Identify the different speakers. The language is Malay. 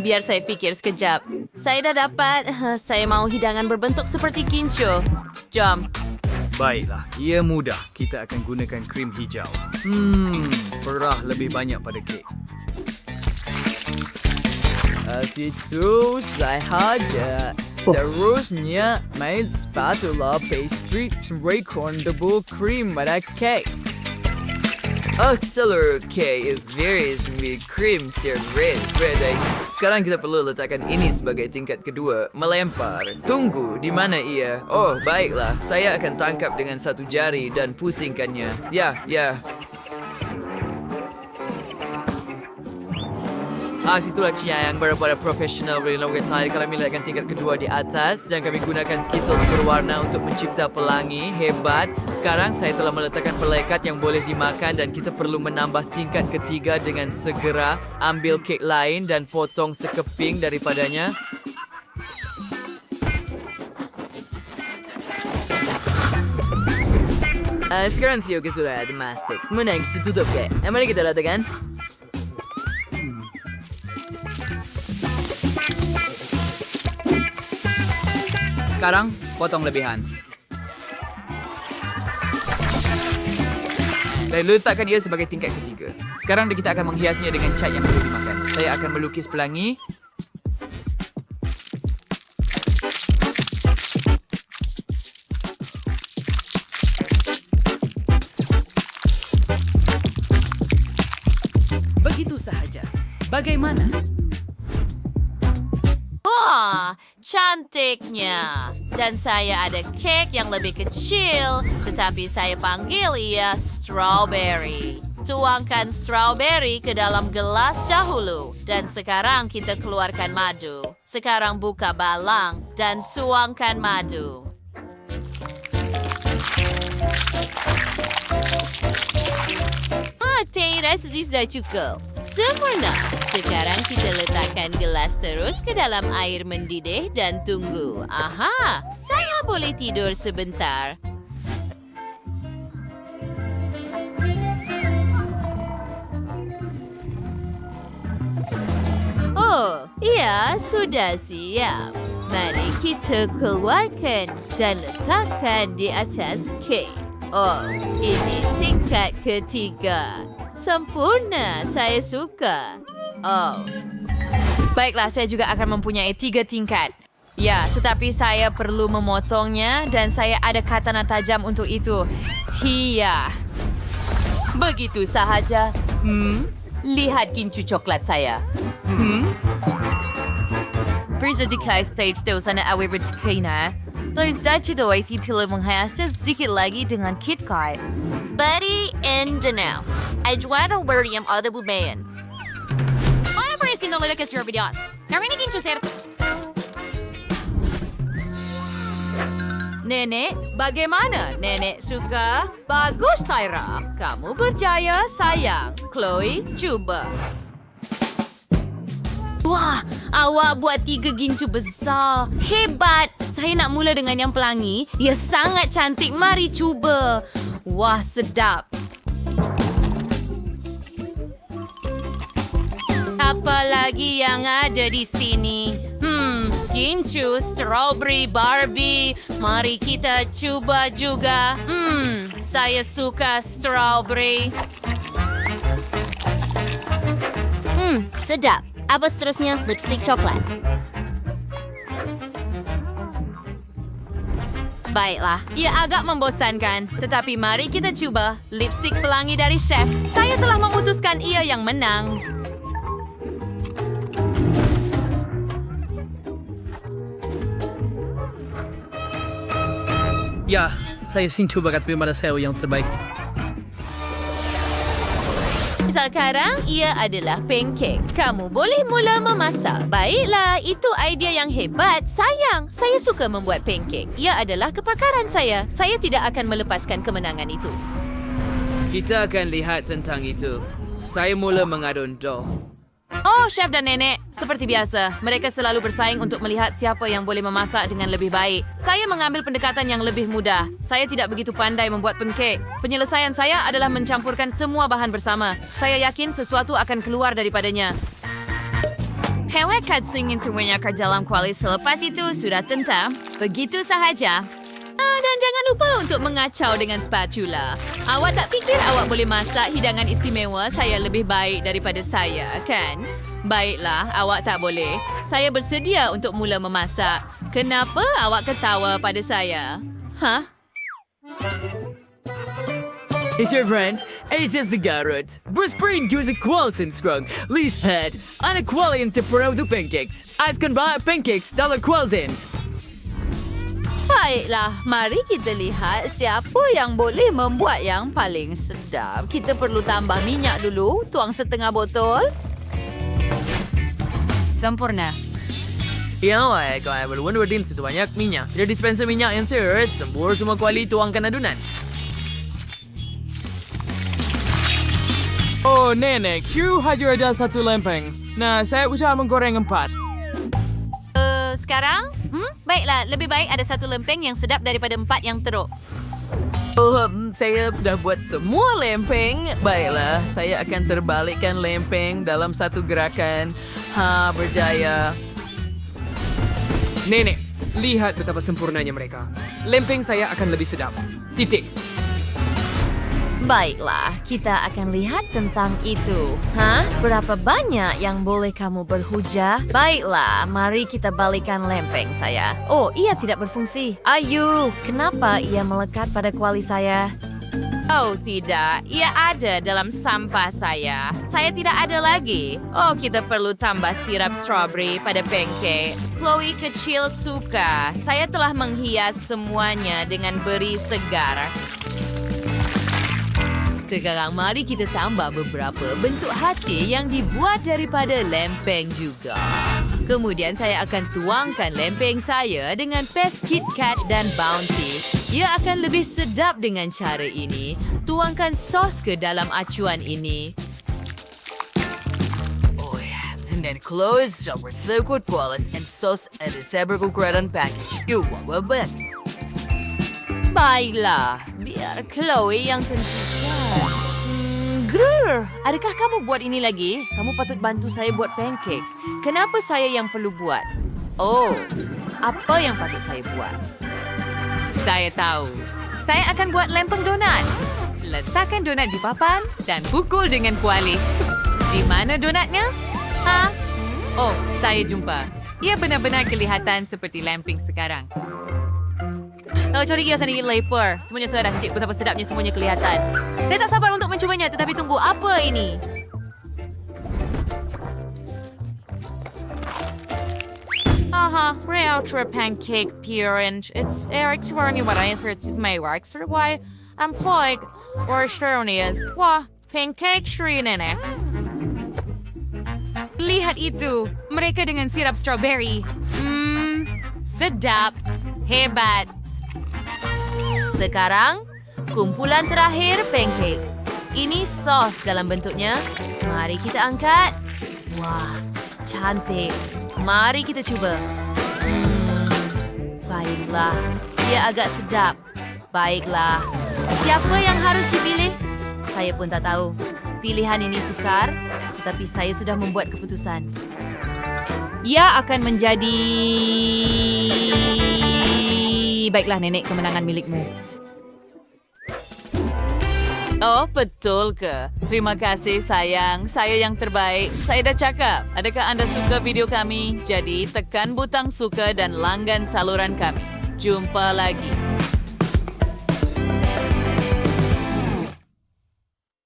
Speaker 1: Biar saya fikir sekejap. Saya dah dapat. Saya mau hidangan berbentuk seperti kincu. Jom.
Speaker 2: Baiklah, ia mudah. Kita akan gunakan krim hijau. Perah lebih banyak pada kek.
Speaker 3: Situ sahaja. Seterusnya, main spatula pastry rekorn double cream pada kek. Seluruh kek is cream ready. Sekarang kita perlu letakkan ini sebagai tingkat kedua. Melempar. Tunggu, di mana ia? Oh, baiklah. Saya akan tangkap dengan satu jari dan pusingkannya. Ya. Situlah yang beberapa profesional berlagak saya kami letakkan tingkat kedua di atas dan kami gunakan Skittles berwarna untuk mencipta pelangi. Hebat. Sekarang saya telah meletakkan pelekat yang boleh dimakan dan kita perlu menambah tingkat ketiga dengan segera ambil kek lain dan potong sekeping daripadanya. Sekarang Sioke sudah ada mastic. Mana yang kita tutup kek? Mari kita letakkan.
Speaker 2: Sekarang, potong lebihan.
Speaker 3: Dan letakkan ia sebagai tingkat ketiga. Sekarang kita akan menghiasnya dengan cat yang perlu dimakan. Saya akan melukis pelangi.
Speaker 4: Begitu sahaja. Bagaimana?
Speaker 1: Wah, cantiknya. Dan saya ada kek yang lebih kecil, tetapi saya panggil ia strawberry. Tuangkan strawberry ke dalam gelas dahulu. Dan sekarang kita keluarkan madu. Sekarang buka balang dan tuangkan madu. Teh rasa sudah cukup. Sempurna. Sekarang kita letakkan gelas terus ke dalam air mendidih dan tunggu. Aha, saya boleh tidur sebentar. Oh, iya, sudah siap. Mari kita keluarkan dan letakkan di atas kek. Oh, ini tingkat ketiga. Sempurna, saya suka. Oh. Baiklah, saya juga akan mempunyai 3 tingkat. Ya, tetapi saya perlu memotongnya dan saya ada katana tajam untuk itu. Hiya. Begitu sahaja. Lihat kincu coklat saya. Berzadikai stage daw sana away bertukina. Terus dahil si pilih menghiasnya sedikit lagi dengan KitKat. Buddy and Janelle. Eduardo William ada bumayan. Ano ba yung sinulalakas your videos? Narinigin siya, sir. Nenek, bagaimana? Nenek suka? Bagus, Tyra. Kamu berjaya, sayang. Chloe, coba. Wah, awak buat 3 gincu besar. Hebat. Saya nak mula dengan yang pelangi. Ia sangat cantik. Mari cuba. Wah, sedap. Apa lagi yang ada di sini? Gincu, strawberry, Barbie. Mari kita coba juga. Saya suka strawberry.
Speaker 5: Sedap. Apa seterusnya? Lipstick coklat.
Speaker 1: Baiklah, ia agak membosankan. Tetapi mari kita cuba lipstick pelangi dari chef. Saya telah memutuskan ia yang menang.
Speaker 6: Ya, saya sintu bakat pada saya yang terbaik.
Speaker 1: Sekarang ia adalah pancake. Kamu boleh mula memasak. Baiklah, itu idea yang hebat. Sayang, saya suka membuat pancake. Ia adalah kepakaran saya. Saya tidak akan melepaskan kemenangan itu.
Speaker 3: Kita akan lihat tentang itu. Saya mula mengadun dough.
Speaker 1: Oh, chef dan nenek. Seperti biasa, mereka selalu bersaing untuk melihat siapa yang boleh memasak dengan lebih baik. Saya mengambil pendekatan yang lebih mudah. Saya tidak begitu pandai membuat pancake. Penyelesaian saya adalah mencampurkan semua bahan bersama. Saya yakin sesuatu akan keluar daripadanya. Pewekat ingin semuanya ke dalam kuali selepas itu sudah tentam. Begitu sahaja. Dan jangan lupa untuk mengacau dengan spatula. Awak tak fikir awak boleh masak hidangan istimewa saya lebih baik daripada saya, kan? Baiklah, awak tak boleh. Saya bersedia untuk mula memasak. Kenapa awak ketawa pada saya? Hah?
Speaker 7: It's your friends, Aces the Garrett. Berspring juicy kualsin scrung. Least head. Ana kualin te produk pancakes. Ice can buy pancakes dollar kualsin.
Speaker 1: Baiklah, mari kita lihat siapa yang boleh membuat yang paling sedap. Kita perlu tambah minyak dulu. Tuang setengah botol. Sempurna.
Speaker 3: Yang kau ambil wadah sebanyak minyak. Tidak dispenser minyak yang seret. Sembur semua kuali tuangkan adunan. Oh, Nenek, you hanya ada satu lempeng. Nah, saya usaha menggoreng 4.
Speaker 1: Sekarang? Baiklah, lebih baik ada satu lempeng yang sedap daripada 4 yang teruk.
Speaker 3: Saya dah buat semua lempeng. Baiklah, saya akan terbalikkan lempeng dalam satu gerakan. Berjaya.
Speaker 8: Nenek, lihat betapa sempurnanya mereka. Lempeng saya akan lebih sedap. Titik.
Speaker 1: Baiklah, kita akan lihat tentang itu. Berapa banyak yang boleh kamu berhujah? Baiklah, mari kita balikan lempeng saya. Oh, ia tidak berfungsi. Ayu, kenapa ia melekat pada kuali saya? Oh, tidak. Ia ada dalam sampah saya. Saya tidak ada lagi. Oh, kita perlu tambah sirap strawberry pada pancake. Chloe kecil suka. Saya telah menghias semuanya dengan beri segar. Sekarang mari kita tambah beberapa bentuk hati yang dibuat daripada lempeng juga. Kemudian saya akan tuangkan lempeng saya dengan pes KitKat dan Bounty. Ia akan lebih sedap dengan cara ini. Tuangkan sos ke dalam acuan ini.
Speaker 3: Oh ya, dan close over third qualis and sauce at a separate ukuran package. You want what?
Speaker 1: Baiklah, biar Chloe yang tentukan. Grrr, adakah kamu buat ini lagi? Kamu patut bantu saya buat pancake. Kenapa saya yang perlu buat? Oh, apa yang patut saya buat? Saya tahu. Saya akan buat lempeng donat. Letakkan donat di papan dan pukul dengan kuali. Di mana donatnya? Oh, saya jumpa. Ia benar-benar kelihatan seperti lempeng sekarang. Cari kiasan ini lapar. Semuanya sudah siap. Betapa sedapnya semuanya kelihatan. Saya tak sabar untuk mencobanya, tetapi tunggu, apa ini? Ultra pancake appearance. It's Eric Swarny what I answer it's my work. So why I'm playing or Australians. Wah, pancake sri nenek. Lihat itu. Mereka dengan sirap strawberry. Sedap. Hebat. Sekarang, kumpulan terakhir pancake. Ini sos dalam bentuknya. Mari kita angkat. Wah, cantik. Mari kita cuba. Baiklah, dia agak sedap. Baiklah, siapa yang harus dipilih? Saya pun tak tahu. Pilihan ini sukar, tetapi saya sudah membuat keputusan. Ia akan menjadi... Baiklah, Nenek, kemenangan milikmu. Oh, betul ke? Terima kasih, sayang. Saya yang terbaik. Saya dah cakap. Adakah anda suka video kami? Jadi, tekan butang suka dan langgan saluran kami. Jumpa lagi.